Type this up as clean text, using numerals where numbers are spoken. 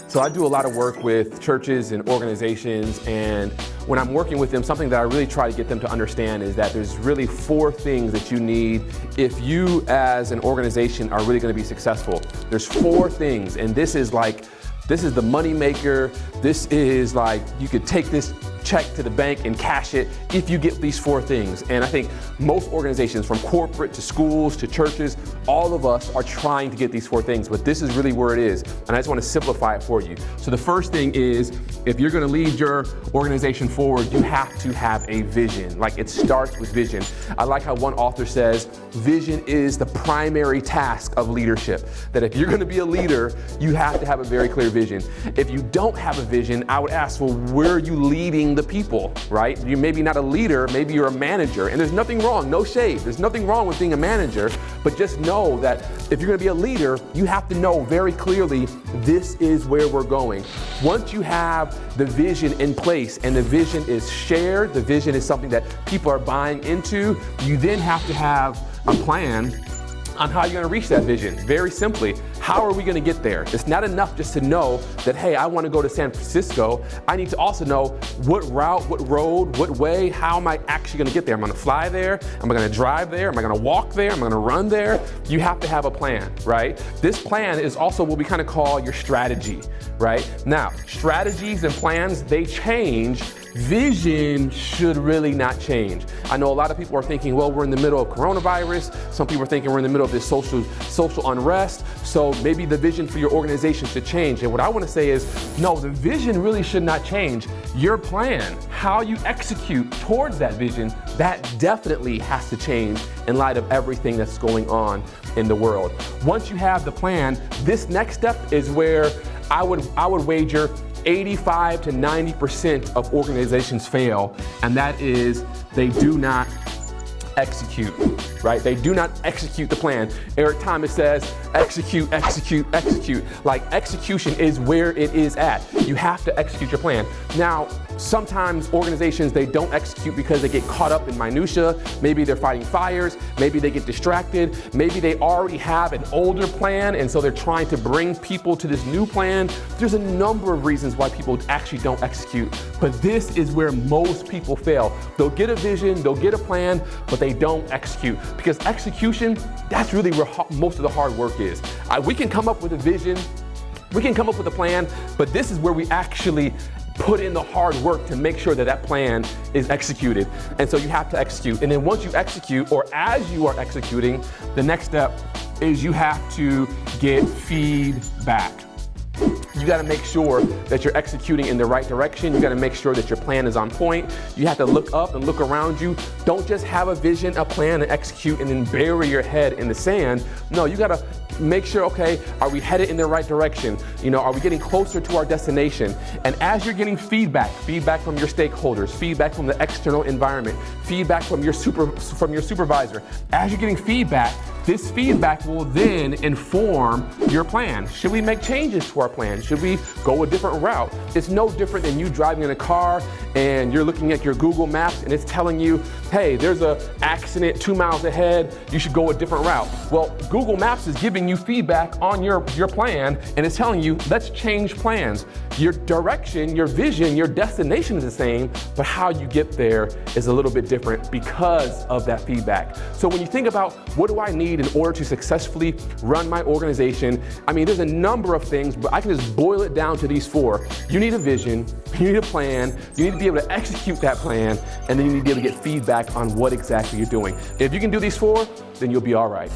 So I do a lot of work with churches and organizations, and when I'm working with them, something that I really try to get them to understand is that there's really 4 things that you need if you as an organization are really going to be successful. There's 4 things, and this is the money maker. This is like, you could take this check to the bank and cash it if you get these 4 things. And I think most organizations, from corporate to schools to churches, all of us are trying to get these 4 things, but this is really where it is. And I just want to simplify it for you. So the first thing is, if you're going to lead your organization forward, you have to have a vision. Like, it starts with vision. I like how one author says, vision is the primary task of leadership. That if you're going to be a leader, you have to have a very clear vision. If you don't have a vision, I would ask, well, where are you leading the people, right? You're maybe not a leader, maybe you're a manager, and there's nothing wrong, no shade. There's nothing wrong with being a manager, but just know that if you're going to be a leader, you have to know very clearly, this is where we're going. Once you have the vision in place and the vision is shared, the vision is something that people are buying into, you then have to have a plan on how you're going to reach that vision. Very simply, how are we going to get there? It's not enough just to know that, hey, I want to go to San Francisco. I need to also know what route, what road, what way, how am I actually going to get there? Am I going to fly there? Am I going to drive there? Am I going to walk there? Am I going to run there? You have to have a plan, right? This plan is also what we kind of call your strategy, right? Now, strategies and plans, they change. Vision should really not change. I know a lot of people are thinking, well, we're in the middle of coronavirus. Some people are thinking we're in the middle of this social unrest. So maybe the vision for your organization should change. And what I want to say is, no, the vision really should not change. Your plan, how you execute towards that vision, that definitely has to change in light of everything that's going on in the world. Once you have the plan, this next step is where I would wager 85 to 90% of organizations fail, and that is they do not execute, right? They do not execute the plan. Eric Thomas says, execute, execute, execute. Like, execution is where it is at. You have to execute your plan. Now, sometimes organizations, they don't execute because they get caught up in minutia. Maybe they're fighting fires. Maybe they get distracted. Maybe they already have an older plan, and so they're trying to bring people to this new plan. There's a number of reasons why people actually don't execute, but this is where most people fail. They'll get a vision, they'll get a plan, but they don't execute, because execution, that's really where most of the hard work is. We can come up with a vision, we can come up with a plan, but this is where we actually put in the hard work to make sure that that plan is executed. And so you have to execute. And then once you execute, or as you are executing, the next step is you have to get feedback. You got to make sure that you're executing in the right direction. You got to make sure that your plan is on point. You have to look up and look around you. Don't just have a vision, a plan, and execute and then bury your head in the sand. No, you got to make sure, okay, are we headed in the right direction? You know, are we getting closer to our destination? And as you're getting feedback from your stakeholders, feedback from the external environment, feedback from your supervisor, as you're getting feedback, this feedback will then inform your plan. Should we make changes to our plan? Should we go a different route? It's no different than you driving in a car and you're looking at your Google Maps and it's telling you, hey, there's an accident 2 miles ahead, you should go a different route. Well, Google Maps is giving you feedback on your plan, and it's telling you, let's change plans. Your direction, your vision, your destination is the same, but how you get there is a little bit different because of that feedback. So when you think about, what do I need in order to successfully run my organization? I mean, there's a number of things, but I can just boil it down to these 4. You need a vision, you need a plan, you need to be able to execute that plan, and then you need to be able to get feedback on what exactly you're doing. If you can do these 4, then you'll be all right.